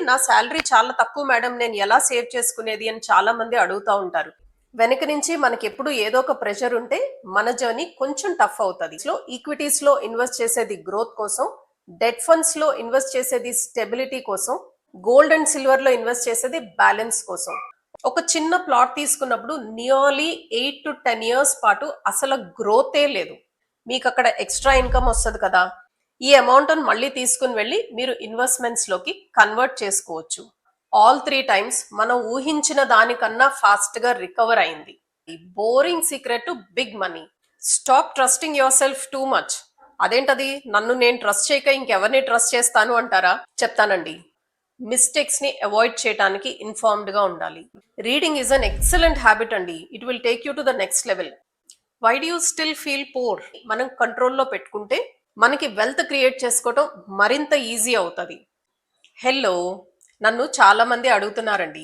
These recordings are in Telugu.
నా సాలరీ చాలా తక్కువ మేడం, నేను ఎలా సేవ్ చేసుకునేది అని చాలా మంది అడుగుతా ఉంటారు. వెనక నుంచి మనకి ఎప్పుడు ఏదో ఒక ప్రెషర్ ఉంటే మన జర్నీ కొంచెం టఫ్ అవుతుంది. సో ఈక్విటీస్ లో ఇన్వెస్ట్ చేసేది గ్రోత్ కోసం, డెట్ ఫండ్స్ లో ఇన్వెస్ట్ చేసేది స్టెబిలిటీ కోసం, గోల్డ్ అండ్ సిల్వర్ లో ఇన్వెస్ట్ చేసేది బ్యాలెన్స్ కోసం. ఒక చిన్న ప్లాట్ తీసుకున్నప్పుడు నియర్లీ 8 to 10 years పాటు అసలు గ్రోతే లేదు. మీకు అక్కడ ఎక్స్ట్రా ఇన్కమ్ వస్తుంది కదా, ఈ అమౌంట్ మళ్ళీ తీసుకుని వెళ్ళి మీరు ఇన్వెస్ట్మెంట్స్ లోకి కన్వర్ట్ చేసుకోవచ్చు. ఆల్ 3 times మనం ఊహించిన దానికన్నా ఫాస్ట్ గా రికవర్ అయింది. Boring secret to big money. Stop trusting yourself too much. అదేంటది, నన్ను నేను ట్రస్ట్ చేయక ఇంకెవరిని ట్రస్ట్ చేస్తాను అంటారా? చెప్తానండి. మిస్టేక్స్ ని అవాయిడ్ చేయడానికి ఇన్ఫార్మ్డ్ గా ఉండాలి. Reading is an excellent habit అండి. It will take you to the next level. Why do you still feel poor? మనం కంట్రోల్లో పెట్టుకుంటే మనకి వెల్త్ క్రియేట్ చేసుకోవటం మరింత ఈజీ అవుతుంది. హలో, నన్ను చాలా మంది అడుగుతున్నారండి,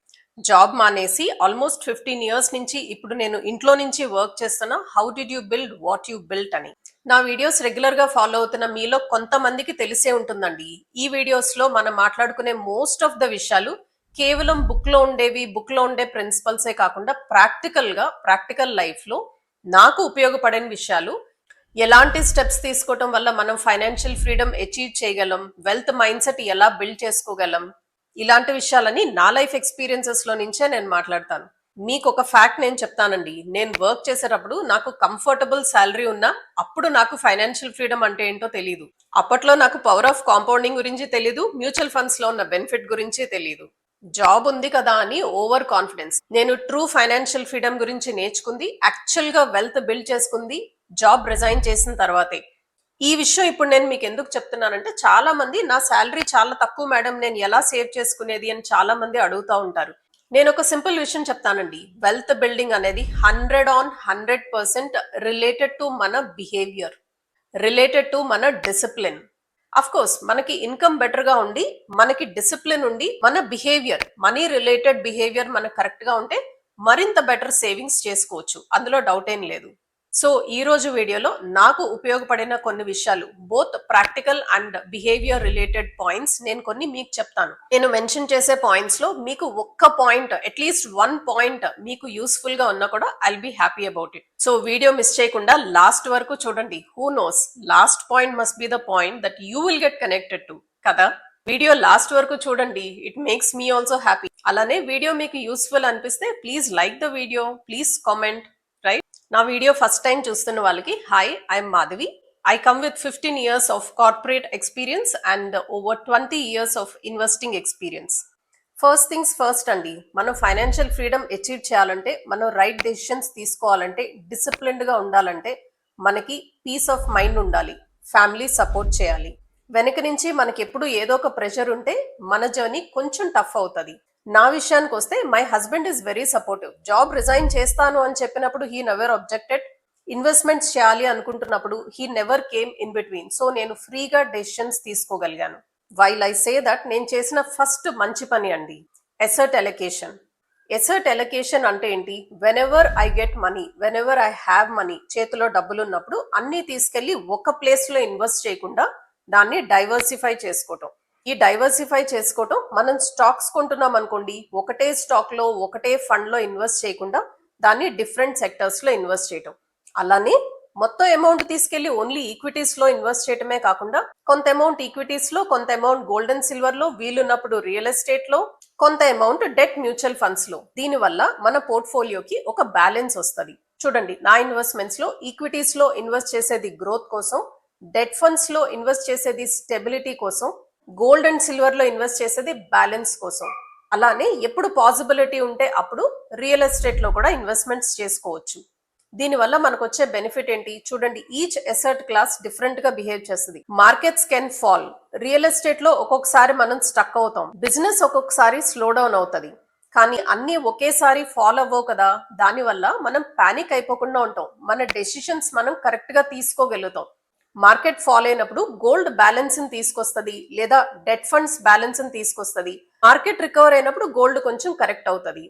జాబ్ మానేసి ఆల్మోస్ట్ 15 years నుంచి ఇప్పుడు నేను ఇంట్లో నుంచి వర్క్ చేస్తున్నా, how did you build what you built అని. నా వీడియోస్ రెగ్యులర్ గా ఫాలో అవుతున్న మీలో కొంతమందికి తెలిసే ఉంటుందండి. ఈ వీడియోస్ లో మనం మాట్లాడుకునే మోస్ట్ ఆఫ్ ద విషయాలు కేవలం బుక్ లో ఉండేవి, బుక్ లో ఉండే ప్రిన్సిపల్సే కాకుండా ప్రాక్టికల్ లైఫ్ లో నాకు ఉపయోగపడే విషయాలు. ఎలాంటి స్టెప్స్ తీసుకోవటం వల్ల మనం ఫైనాన్షియల్ ఫ్రీడమ్ అచీవ్ చేయగలం, వెల్త్ మైండ్ సెట్ ఎలా బిల్డ్ చేసుకోగలం, ఇలాంటి విషయాలని నా లైఫ్ ఎక్స్పీరియన్సెస్ లో నుంచే నేను మాట్లాడతాను. మీకు ఒక ఫ్యాక్ట్ నేను చెప్తానండి. నేను వర్క్ చేసేటప్పుడు నాకు కంఫర్టబుల్ శాలరీ ఉన్నా అప్పుడు నాకు ఫైనాన్షియల్ ఫ్రీడమ్ అంటే ఏంటో తెలియదు. అప్పట్లో నాకు పవర్ ఆఫ్ కాంపౌండింగ్ గురించి తెలియదు, మ్యూచువల్ ఫండ్స్ లో ఉన్న బెనిఫిట్ గురించి తెలియదు. జాబ్ ఉంది కదా అని ఓవర్ కాన్ఫిడెన్స్. నేను ట్రూ ఫైనాన్షియల్ ఫ్రీడమ్ గురించి నేర్చుకుంది, యాక్చువల్ గా వెల్త్ బిల్డ్ చేసుకుంది జాబ్ రిజైన్ చేసిన తర్వాతే. ఈ విషయం ఇప్పుడు నేను మీకు ఎందుకు చెప్తున్నానంటే, చాలా మంది నా శాలరీ చాలా తక్కువ మేడం, నేను ఎలా సేవ్ చేసుకునేది అని చాలా మంది అడుగుతా ఉంటారు. నేను ఒక సింపుల్ విషయం చెప్తానండి. వెల్త్ బిల్డింగ్ అనేది 100% రిలేటెడ్ టు మన బిహేవియర్, రిలేటెడ్ టు మన డిసిప్లిన్. అఫ్ కోర్స్ మనకి ఇన్కమ్ బెటర్ గా ఉండి, మనకి డిసిప్లిన్ ఉండి, మన బిహేవియర్, మనీ రిలేటెడ్ బిహేవియర్ మనకు కరెక్ట్ గా ఉంటే మరింత బెటర్ సేవింగ్స్ చేసుకోవచ్చు, అందులో డౌట్ ఏం లేదు. సో ఈ రోజు వీడియోలో నాకు ఉపయోగపడిన కొన్ని విషయాలు, both practical and behaviour related points నేను కొన్ని మీకు చెప్తాను. నేను మెన్షన్ చేసే పాయింట్స్ లో మీకు ఒక్క పాయింట్, అట్లీస్ట్ 1 point మీకు యూస్ఫుల్ గా ఉన్నా కూడా I'll be happy about it. So video miss చేయకుండా లాస్ట్ వరకు చూడండి. Who knows, last point must be the point that you will get connected to కదా. వీడియో లాస్ట్ వరకు చూడండి, it makes me also happy. అలానే వీడియో మీకు యూస్ఫుల్ అనిపిస్తే please like the video, please comment. నా వీడియో ఫస్ట్ టైం చూస్తున్న వాళ్ళకి hi, I'm Madhavi. I come with 15 years of corporate experience and over 20 years of investing experience. First things first అండి, మనం ఫైనాన్షియల్ ఫ్రీడమ్ అచీవ్ చేయాలంటే, మనం రైట్ డెసిషన్స్ తీసుకోవాలంటే, డిసిప్లిన్డ్ గా ఉండాలంటే మనకి పీస్ ఆఫ్ మైండ్ ఉండాలి, ఫ్యామిలీ సపోర్ట్ చేయాలి. వెనక నుంచి మనకి ఎప్పుడు ఏదో ఒక ప్రెషర్ ఉంటే మన జర్నీ కొంచెం టఫ్ అవుతుంది. నా విషయానికి వస్తే my husband is very supportive. Job resign చేస్తాను అని చెప్పినప్పుడు హీ నెవర్ అబ్జెక్టెడ్. ఇన్వెస్ట్మెంట్స్ చేయాలి అనుకుంటున్నప్పుడు he never came in between. So నేను ఫ్రీగా డెసిషన్స్ తీసుకోగలిగాను. వైల్ ఐ సే దట్, నేను చేసిన ఫస్ట్ మంచి పని అండి ఎసెట్ ఎలొకేషన్. ఎసెట్ ఎలొకేషన్ అంటే ఏంటి? When ever I get money, when ever I have money, చేతిలో డబ్బులు ఉన్నప్పుడు అన్ని తీసుకెళ్లి ఒక ప్లేస్ లో ఇన్వెస్ట్ చేయకుండా దాన్ని డైవర్సిఫై చేసుకోవటం. ఈ డైవర్సిఫై చేసుకోవటం, మనం స్టాక్స్ కొంటున్నాం అనుకోండి, ఒకటే స్టాక్ లో ఒకటే ఫండ్ లో ఇన్వెస్ట్ చేయకుండా దాన్ని డిఫరెంట్ సెక్టర్స్ లో ఇన్వెస్ట్ చేయటం. అలానే మొత్తం అమౌంట్ తీసుకెళ్లి ఓన్లీ ఈక్విటీస్ లో ఇన్వెస్ట్ చేయటమే కాకుండా, కొంత అమౌంట్ ఈక్విటీస్ లో, కొంత అమౌంట్ గోల్డ్ అండ్ సిల్వర్ లో, వీలున్నప్పుడు రియల్ ఎస్టేట్ లో, కొంత అమౌంట్ డెట్ మ్యూచువల్ ఫండ్స్ లో. దీని వల్ల మన పోర్ట్ఫోలియోకి ఒక బ్యాలెన్స్ వస్తుంది. చూడండి, నా ఇన్వెస్ట్మెంట్స్ లో ఈక్విటీస్ లో ఇన్వెస్ట్ చేసేది గ్రోత్ కోసం, డెట్ ఫండ్స్ లో ఇన్వెస్ట్ చేసేది స్టెబిలిటీ కోసం, గోల్డ్ అండ్ సిల్వర్ లో ఇన్వెస్ట్ చేసేది బ్యాలెన్స్ కోసం. అలానే ఎప్పుడు పాసిబిలిటీ ఉంటే అప్పుడు రియల్ ఎస్టేట్ లో కూడా ఇన్వెస్ట్మెంట్స్ చేసుకోవచ్చు. దీనివల్ల మనకు వచ్చే బెనిఫిట్ ఏంటి? చూడండి, ఈచ్ ఎసెట్ క్లాస్ డిఫరెంట్ గా బిహేవ్ చేస్తుంది. Markets can fall. Real estate లో ఒక్కొక్కసారి మనం స్టక్ అవుతాం, బిజినెస్ ఒక్కొక్కసారి స్లో డౌన్ అవుతుంది. కానీ అన్ని ఒకేసారి ఫాల్ అవ్వవు కదా. దానివల్ల మనం పానిక్ అయిపోకుండా ఉంటాం, మన డెసిషన్స్ మనం కరెక్ట్ గా తీసుకోగలుగుతాం. మార్కెట్ ఫాల్ అయినప్పుడు గోల్డ్ బ్యాలెన్స్ తీసుకొస్తుంది, లేదా డెట్ ఫండ్స్ బ్యాలెన్స్ తీసుకొస్తుంది. మార్కెట్ రికవర్ అయినప్పుడు గోల్డ్ కొంచెం కరెక్ట్ అవుతుంది.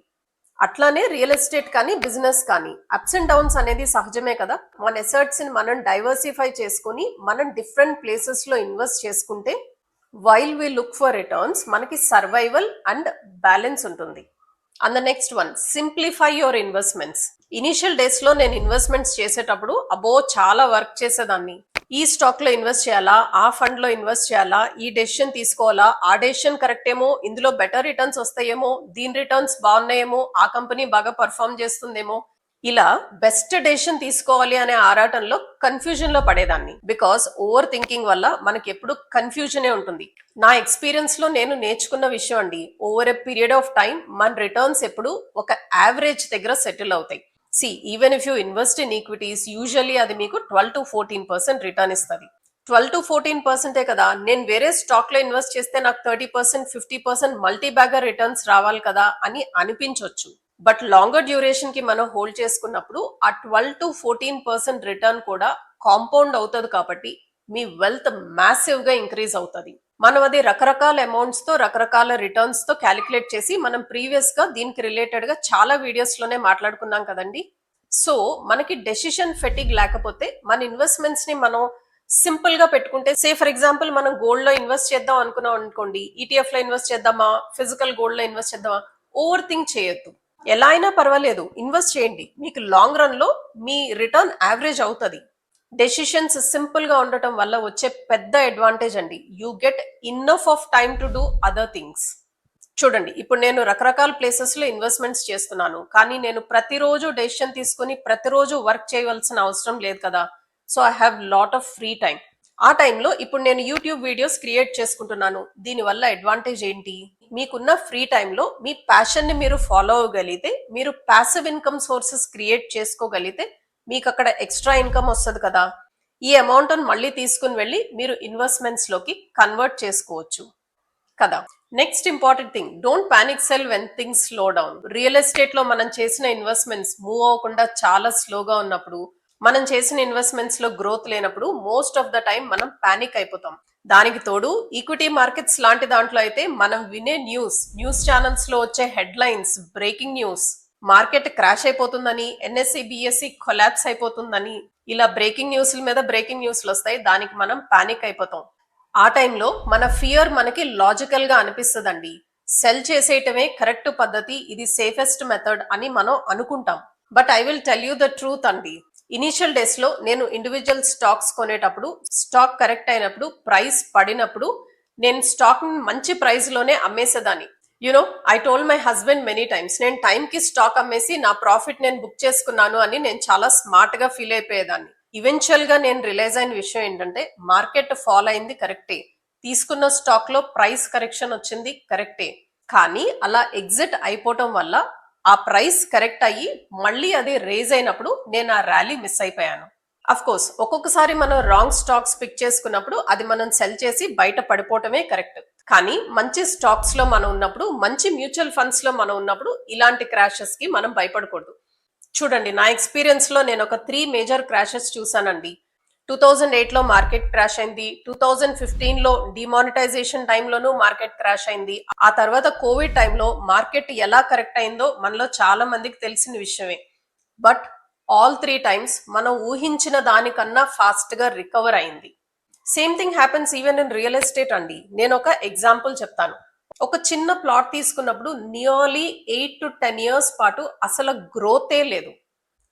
అట్లానే రియల్ ఎస్టేట్ కానీ బిజినెస్ కానీ అప్స్ అండ్ డౌన్స్ అనేది సహజమే కదా. మన ఎసెట్స్ ని మనం డైవర్సిఫై చేసుకుని మనం డిఫరెంట్ ప్లేసెస్ లో ఇన్వెస్ట్ చేసుకుంటే while we look for returns మనకి సర్వైవల్ అండ్ బ్యాలెన్స్ ఉంటుంది. And the next one, simplify your investments. Initial days లో నేను ఇన్వెస్ట్మెంట్స్ చేసేటప్పుడు చాలా వర్క్ చేసేదాన్ని. ఈ స్టాక్ లో ఇన్వెస్ట్ చేయాలా, ఆ ఫండ్ లో ఇన్వెస్ట్ చేయాలా, ఈ డెసిషన్ తీసుకోవాలా, ఆ డెసిషన్ కరెక్ట్ ఏమో, ఇందులో బెటర్ రిటర్న్స్ వస్తాయేమో, దీని రిటర్న్స్ బాగున్నాయేమో, ఆ కంపెనీ బాగా పర్ఫామ్ చేస్తుందేమో, ఇలా బెస్ట్ డెసిషన్ తీసుకోవాలి అనే ఆరాటంలో కన్ఫ్యూజన్ లో పడేదాన్ని. బికాస్ ఓవర్ థింకింగ్ వల్ల మనకి ఎప్పుడు కన్ఫ్యూజనే ఉంటుంది. నా ఎక్స్పీరియన్స్ లో నేను నేర్చుకున్న విషయం అండి, over a period of time మన రిటర్న్స్ ఎప్పుడు ఒక యావరేజ్ దగ్గర సెటిల్ అవుతాయి. See even if you invest in equities, usually అది మీకు 12-14% రిటర్న్ ఇస్తుంది. 12-14% కదా, నేను వేరే స్టాక్ లో ఇన్వెస్ట్ చేస్తే నాకు 30%, 50% మల్టీ బ్యాగర్ రిటర్న్స్ రావాలి కదా అని అనిపించవచ్చు. బట్ లాంగర్ డ్యూరేషన్ కి మనం హోల్డ్ చేసుకున్నప్పుడు ఆ 12-14% రిటర్న్ కూడా కాంపౌండ్ అవుతుంది కాబట్టి మీ వెల్త్ మ్యాసివ్ గా ఇంక్రీజ్ అవుతుంది. మనం అది రకరకాల అమౌంట్స్ తో రకరకాల రిటర్న్స్ తో క్యాలిక్యులేట్ చేసి మనం ప్రీవియస్ గా దీనికి రిలేటెడ్ గా చాలా వీడియోస్ లోనే మాట్లాడుకున్నాం కదండి. సో మనకి డెసిషన్ ఫెటిగ్ లేకపోతే మన ఇన్వెస్ట్మెంట్స్ ని మనం సింపుల్ గా పెట్టుకుంటే, సే ఫర్ ఎగ్జాంపుల్ మనం గోల్డ్ లో ఇన్వెస్ట్ చేద్దాం అనుకున్నాం అనుకోండి, ఈటీఎఫ్ లో ఇన్వెస్ట్ చేద్దామా, ఫిజికల్ గోల్డ్ లో ఇన్వెస్ట్ చేద్దామా, ఓవర్ థింక్ చేయొద్దు. ఎలా అయినా పర్వాలేదు, ఇన్వెస్ట్ చేయండి, మీకు లాంగ్ రన్ లో మీ రిటర్న్ యావరేజ్ అవుతుంది. డెసిషన్స్ సింపుల్ గా ఉండటం వల్ల వచ్చే పెద్ద అడ్వాంటేజ్ అండి, you get enough of time to do other things. చూడండి, ఇప్పుడు నేను రకరకాల ప్లేసెస్ లో ఇన్వెస్ట్మెంట్స్ చేస్తున్నాను, కానీ నేను ప్రతిరోజు డెసిషన్ తీసుకుని ప్రతిరోజు వర్క్ చేయవలసిన అవసరం లేదు కదా. So I have lot of free time. ఆ టైంలో ఇప్పుడు నేను యూట్యూబ్ వీడియోస్ క్రియేట్ చేసుకుంటున్నాను. దీనివల్ల అడ్వాంటేజ్ ఏంటి, మీకున్న ఫ్రీ టైంలో మీ ప్యాషన్ ని మీరు ఫాలో అవ్వగలిగితే, మీరు ప్యాసివ్ ఇన్కమ్ సోర్సెస్ క్రియేట్ చేసుకోగలిగితే మీకు అక్కడ ఎక్స్ట్రా ఇన్కమ్ వస్తుంది కదా. ఈ అమౌంట్ మళ్ళీ తీసుకుని వెళ్ళి మీరు ఇన్వెస్ట్మెంట్స్ లోకి కన్వర్ట్ చేసుకోవచ్చు కదా. Next important thing, don't panic cell when things slow down. Real estate లో మనం చేసిన ఇన్వెస్ట్మెంట్స్ మూవ్ అవ్వకుండా చాలా స్లోగా ఉన్నప్పుడు, మనం చేసిన ఇన్వెస్ట్మెంట్స్ లో గ్రోత్ లేనప్పుడు మోస్ట్ ఆఫ్ ద టైం మనం పానిక్ అయిపోతాం. దానికి తోడు ఈక్విటీ మార్కెట్స్ లాంటి దాంట్లో అయితే మనం వినే న్యూస్ ఛానల్స్ లో వచ్చే headlines, breaking news, market crash అయిపోతుందని, ఎన్ఎస్సి బిఎస్సి కొలాప్స్ అయిపోతుందని, ఇలా బ్రేకింగ్ న్యూస్ల మీద బ్రేకింగ్ న్యూస్లు వస్తాయి. దానికి మనం పానిక్ అయిపోతాం. ఆ టైంలో మన ఫియర్ మనకి లాజికల్ గా అనిపిస్తుందండి. సెల్ చేసేయటమే కరెక్ట్ పద్ధతి, ఇది సేఫెస్ట్ మెథడ్ అని మనం అనుకుంటాం. But I will tell you the truth అండి. ఇనీషియల్ డేస్ లో నేను ఇండివిజువల్ స్టాక్స్ కొనేటప్పుడు, స్టాక్ కరెక్ట్ అయినప్పుడు, ప్రైస్ పడినప్పుడు నేను స్టాక్ మంచి ప్రైస్ లోనే అమ్మేసేదాన్ని. You know I told my husband many times, నేను టైంకి స్టాక్ అమ్మేసి నా ప్రాఫిట్ నేను బుక్ చేసుకున్నాను అని నేను చాలా స్మార్ట్ గా ఫీల్ అయిపోయేదాన్ని. ఈవెన్చువల్ గా నేను రిలైజ్ అయిన విషయం ఏంటంటే, మార్కెట్ ఫాల్ అయింది కరెక్టే, తీసుకున్న స్టాక్ లో ప్రైస్ కరెక్షన్ వచ్చింది కరెక్టే, కానీ అలా ఎగ్జిట్ అయిపోవటం వల్ల ఆ ప్రైస్ కరెక్ట్ అయ్యి మళ్ళీ అది రేజ్ అయినప్పుడు నేను ఆ ర్యాలీ మిస్ అయిపోయాను. అఫ్ కోర్స్ ఒక్కొక్కసారి మనం రాంగ్ స్టాక్స్ పిక్ చేసుకున్నప్పుడు అది మనం సెల్ చేసి బయట పడిపోవటమే కరెక్ట్. కానీ మంచి స్టాక్స్ లో మనం ఉన్నప్పుడు, మంచి మ్యూచువల్ ఫండ్స్ లో మనం ఉన్నప్పుడు ఇలాంటి క్రాషెస్ కి మనం భయపడకూడదు. చూడండి, నా ఎక్స్పీరియన్స్ లో నేను ఒక 3 మేజర్ క్రాషెస్ చూసానండి. 2008 లో మార్కెట్ క్రాష్ అయింది, 2015 లో డిమానిటైజేషన్ టైంలోనూ మార్కెట్ క్రాష్ అయింది, ఆ తర్వాత కోవిడ్ టైంలో మార్కెట్ ఎలా కరెక్ట్ అయిందో మనలో చాలా మందికి తెలిసిన విషయమే. బట్ ఆల్ 3 టైమ్స్ మనం ఊహించిన దానికన్నా ఫాస్ట్ గా రికవర్ అయింది. Same thing happens even in real estate అండి. నేను ఒక ఎగ్జాంపుల్ చెప్తాను. ఒక చిన్న ప్లాట్ తీసుకున్నప్పుడు నియర్లీ 8 to 10 years పాటు అసలు గ్రోతే లేదు.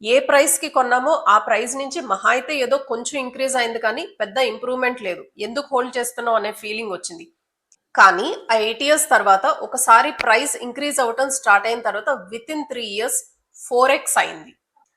ఏ ప్రైస్ కి కొన్నామో ఆ ప్రైస్ నుంచి మహా అయితే ఏదో కొంచెం ఇంక్రీజ్ అయింది, కానీ పెద్ద ఇంప్రూవ్మెంట్ లేదు. ఎందుకు హోల్డ్ చేస్తున్నాం అనే ఫీలింగ్ వచ్చింది. కానీ ఆ 8 years తర్వాత ఒకసారి ప్రైస్ ఇంక్రీజ్ అవటం స్టార్ట్ అయిన తర్వాత విత్ ఇన్ 3 years 4x అయింది.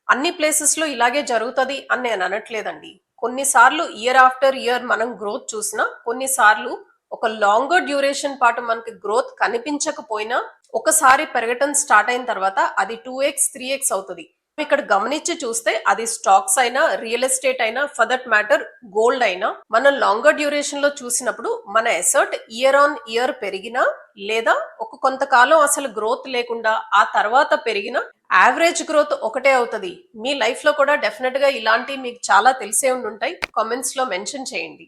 అన్ని ప్లేసెస్ లో ఇలాగే జరుగుతుంది అని నేను అనట్లేదండి. కొన్నిసార్లు ఇయర్ ఆఫ్టర్ ఇయర్ మనం గ్రోత్ చూసినా, కొన్నిసార్లు ఒక లాంగర్ డ్యూరేషన్ పాటు మనకి గ్రోత్ కనిపించకపోయినా ఒకసారి పెరగటం స్టార్ట్ అయిన తర్వాత అది 2x 3x అవుతుంది. ఇక్కడ గమనించి చూస్తే అది స్టాక్స్ అయినా, రియల్ ఎస్టేట్ అయినా, ఫర్ దట్ మ్యాటర్ గోల్డ్ అయినా, మనం లాంగర్ డ్యూరేషన్ లో చూసినప్పుడు మన ఎసర్ట్ ఇయర్ ఆన్ ఇయర్ పెరిగినా, లేదా ఒక కొంతకాలం అసలు గ్రోత్ లేకుండా ఆ తర్వాత పెరిగినా యావరేజ్ గ్రోత్ ఒకటే అవుతుంది. మీ లైఫ్ లో కూడా డెఫినెట్ గా ఇలాంటివి మీకు చాలా తెలిసే ఉంటాయి. కామెంట్స్ లో మెన్షన్ చేయండి.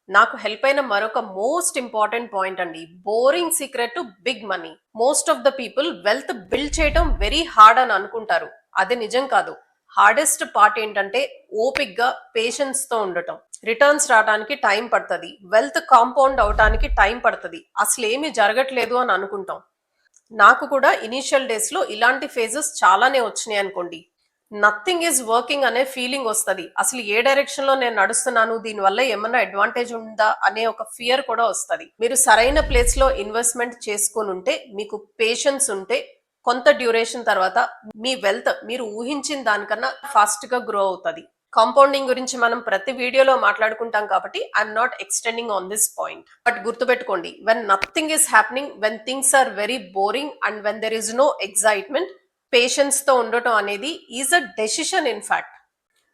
నాకు హెల్ప్ అయిన మరొక మోస్ట్ ఇంపార్టెంట్ పాయింట్ అండి, boring secret to big money. Most of the people wealth build చేయడం వెరీ హార్డ్ అని అనుకుంటారు. అది నిజం కాదు. హార్డెస్ట్ పార్ట్ ఏంటంటే ఓపిక్గా పేషెన్స్ తో ఉండటం. రిటర్న్స్ రావడానికి టైం పడుతుంది, వెల్త్ కాంపౌండ్ అవటానికి టైం పడుతుంది, అసలు ఏమీ జరగట్లేదు అని అనుకుంటాం. నాకు కూడా ఇనీషియల్ డేస్ లో ఇలాంటి ఫేజెస్ చాలానే వచ్చినాయి అనుకోండి. నథింగ్ ఈజ్ వర్కింగ్ అనే ఫీలింగ్ వస్తుంది. అసలు ఏ డైరెక్షన్ లో నేను నడుస్తున్నాను, దీనివల్ల ఏమన్నా అడ్వాంటేజ్ ఉందా అనే ఒక ఫియర్ కూడా వస్తుంది. మీరు సరైన ప్లేస్ లో ఇన్వెస్ట్మెంట్ చేసుకొని ఉంటే, మీకు పేషెన్స్ ఉంటే, కొంత డ్యూరేషన్ తర్వాత మీ వెల్త్ మీరు ఊహించిన దానికన్నా ఫాస్ట్ గా గ్రో అవుతుంది. కాంపౌండింగ్ గురించి మనం ప్రతి వీడియోలో మాట్లాడుకుంటాం కాబట్టి I'm not extending on this point. But గుర్తుపెట్టుకోండి, when nothing is happening, when things are very boring and when there is no excitement, patience తో ఉండటం అనేది is a decision. In fact,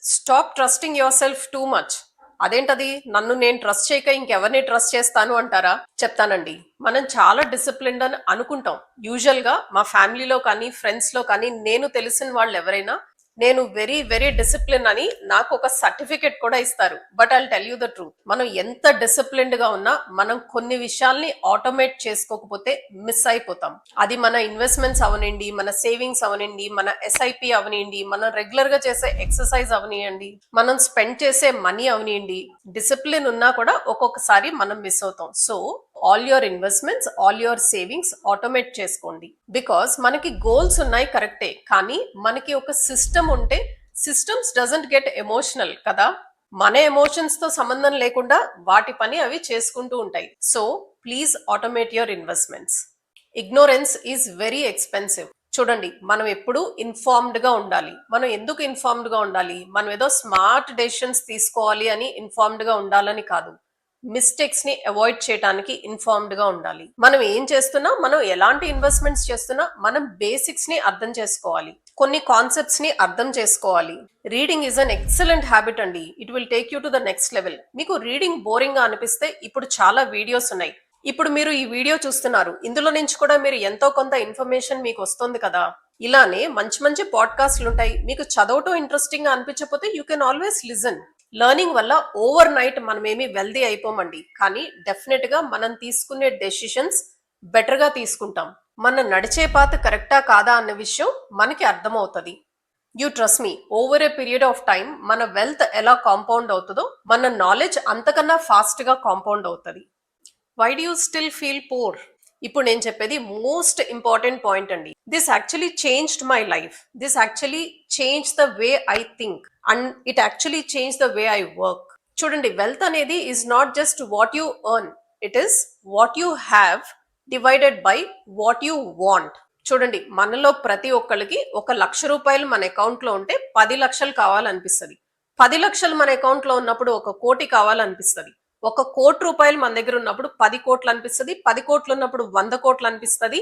stop trusting yourself too much. అదేంటది, నన్ను నేను ట్రస్ట్ చేయక ఇంకెవరిని ట్రస్ట్ చేస్తాను అంటారా? చెప్తానండి. మనం చాలా డిసిప్లిన్డ్ అని అనుకుంటాం. యూజువల్ గా మా ఫ్యామిలీలో కానీ ఫ్రెండ్స్ లో కానీ నేను తెలిసిన వాళ్ళు ఎవరైనా నేను వెరీ వెరీ డిసిప్లిన్ అని నాకు ఒక సర్టిఫికెట్ కూడా ఇస్తారు. But I'll tell you the truth, మనం ఎంత డిసిప్లిన్డ్ గా ఉన్నా మనం కొన్ని విషయాల్ని ఆటోమేట్ చేసుకోకపోతే మిస్ అయిపోతాం. అది మన ఇన్వెస్ట్మెంట్స్ అవనండి, మన సేవింగ్స్ అవనండి, మన ఎస్ఐపి అవనియండి, మనం రెగ్యులర్ గా చేసే ఎక్సర్సైజ్ అవనియండి, మనం స్పెండ్ చేసే మనీ అవనియండి. డిసిప్లిన్ ఉన్నా కూడా ఒక్కొక్కసారి మనం మిస్ అవుతాం. So all your investments, all your savings automate చేసుకోండి. బికాస్ మనకి గోల్స్ ఉన్నాయి కరెక్టే, కానీ మనకి ఒక సిస్టమ్ ఉంటే సిస్టమ్స్ డజంట్ గెట్ ఎమోషనల్ కదా. మన ఎమోషన్స్ తో సంబంధం లేకుండా వాటి పని అవి చేసుకుంటూ ఉంటాయి. So please automate your investments. Ignorance is very expensive. చూడండి, మనం ఎప్పుడు ఇన్ఫార్మ్డ్ గా ఉండాలి. మనం ఎందుకు ఇన్ఫార్మ్డ్ గా ఉండాలి? మనం ఏదో స్మార్ట్ డెసిషన్స్ తీసుకోవాలి అని ఇన్ఫార్మ్డ్ గా ఉండాలని కాదు, మిస్టేక్స్ ని అవాయిడ్ చేయడానికి ఇన్ఫార్మ్డ్ గా ఉండాలి. మనం ఏం చేస్తున్నా, మనం ఎలాంటి ఇన్వెస్ట్మెంట్స్ చేస్తున్నా, మనం బేసిక్స్ ని అర్థం చేసుకోవాలి, కొన్ని కాన్సెప్ట్స్ ని అర్థం చేసుకోవాలి. Reading is an excellent habit అండి. It will take you to the next level. మీకు రీడింగ్ బోరింగ్ గా అనిపిస్తే ఇప్పుడు చాలా వీడియోస్ ఉన్నాయి. ఇప్పుడు మీరు ఈ వీడియో చూస్తున్నారు, ఇందులో నుంచి కూడా మీరు ఎంతో కొంత ఇన్ఫర్మేషన్ మీకు వస్తుంది కదా. ఇలానే మంచి మంచి పాడ్కాస్ట్లు ఉంటాయి. మీకు చదవటం ఇంట్రెస్టింగ్ గా అనిపించకపోతే you can always listen. Learning వల్ల ఓవర్ నైట్ మనమేమి వెల్దీ అయిపోమండి, కానీ డెఫినెట్ గా మనం తీసుకునే డెసిషన్స్ బెటర్ గా తీసుకుంటాం. మన నడిచే పాత కరెక్టా కాదా అన్న విషయం మనకి అర్థమవుతుంది. You trust me, over a period of time మన వెల్త్ ఎలా కాంపౌండ్ అవుతుందో మన నాలెడ్జ్ అంతకన్నా ఫాస్ట్ గా కాంపౌండ్ అవుతుంది. Why do you still feel poor? ఇప్పుడు నేను చెప్పేది మోస్ట్ ఇంపార్టెంట్ పాయింట్ అండి. This actually changed my life. This actually change the way I think and it actually change the way I work. చూడండి, వెల్త్ అనేది is not just what you earn, it is what you have divided by what you want. చూడండి, మనలో ప్రతి ఒక్కరికి 1,00,000 రూపాయలు మన అకౌంట్ లో ఉంటే 10 లక్షలు కావాలనిపిస్తుంది. 10 లక్షలు మన అకౌంట్ లో ఉన్నప్పుడు 1 కోటి కావాలనిపిస్తుంది. 1 కోటి రూపాయలు మన దగ్గర ఉన్నప్పుడు 10 కోట్లు అనిపిస్తుంది. 10 కోట్లు ఉన్నప్పుడు 100 కోట్లు అనిపిస్తుంది.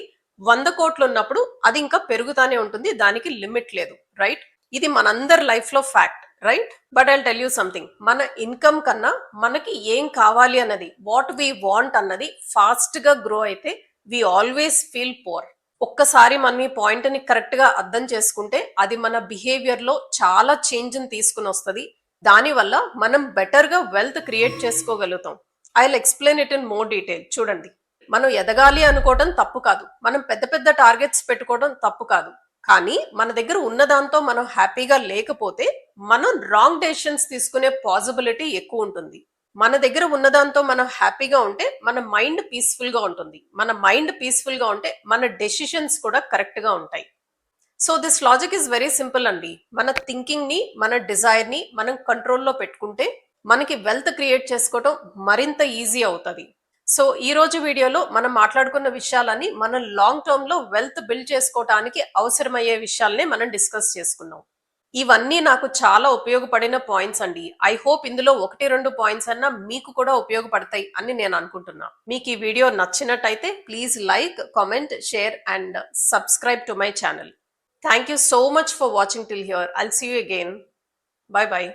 100 కోట్లు ఉన్నప్పుడు అది ఇంకా పెరుగుతానే ఉంటుంది, దానికి లిమిట్ లేదు. రైట్? ఇది మనందరి లైఫ్ లో fact. Right? But I'll tell you something, మన ఇన్కమ్ కన్నా మనకి ఏం కావాలి అన్నది, వాట్ వి వాంట్ అన్నది ఫాస్ట్ గా గ్రో అయితే వి ఆల్వేస్ ఫీల్ పోర్. ఒక్కసారి మనం ఈ పాయింట్ ని కరెక్ట్ గా అర్థం చేసుకుంటే అది మన బిహేవియర్ లో చాలా చేంజ్ ని తీసుకుని వస్తుంది. దానివల్ల మనం బెటర్ గా వెల్త్ క్రియేట్ చేసుకోగలుగుతాం. I will explain it in more detail. చూడండి, మనం ఎదగాలి అనుకోవడం తప్పు కాదు, మనం పెద్ద పెద్ద టార్గెట్స్ పెట్టుకోవడం తప్పు కాదు. కానీ మన దగ్గర ఉన్న దాంతో మనం హ్యాపీగా లేకపోతే మనం రాంగ్ డెసిషన్స్ తీసుకునే పాసిబిలిటీ ఎక్కువ ఉంటుంది. మన దగ్గర ఉన్నదాంతో మనం హ్యాపీగా ఉంటే మన మైండ్ పీస్ఫుల్ గా ఉంటుంది. మన మైండ్ పీస్ఫుల్ గా ఉంటే మన డెసిషన్స్ కూడా కరెక్ట్ గా ఉంటాయి. So this logic is very simple అండి. మన థింకింగ్ ని, మన డిజైర్ ని మనం కంట్రోల్లో పెట్టుకుంటే మనకి వెల్త్ క్రియేట్ చేసుకోవడం మరింత ఈజీ అవుతుంది. సో ఈ రోజు వీడియోలో మనం మాట్లాడుకున్న విషయాలని మనం లాంగ్ టర్మ్ లో వెల్త్ బిల్డ్ చేసుకోవడానికి అవసరమయ్యే విషయాలనే మనం డిస్కస్ చేసుకున్నాం. ఇవన్నీ నాకు చాలా ఉపయోగపడిన పాయింట్స్ అండి. ఐ హోప్ ఇందులో 1-2 పాయింట్స్ అన్నా మీకు కూడా ఉపయోగపడతాయి అని నేను అనుకుంటున్నా. మీకు ఈ వీడియో నచ్చినట్టయితే please like, comment, share and subscribe to my channel. Thank you so much for watching till here. I'll see you again. Bye bye.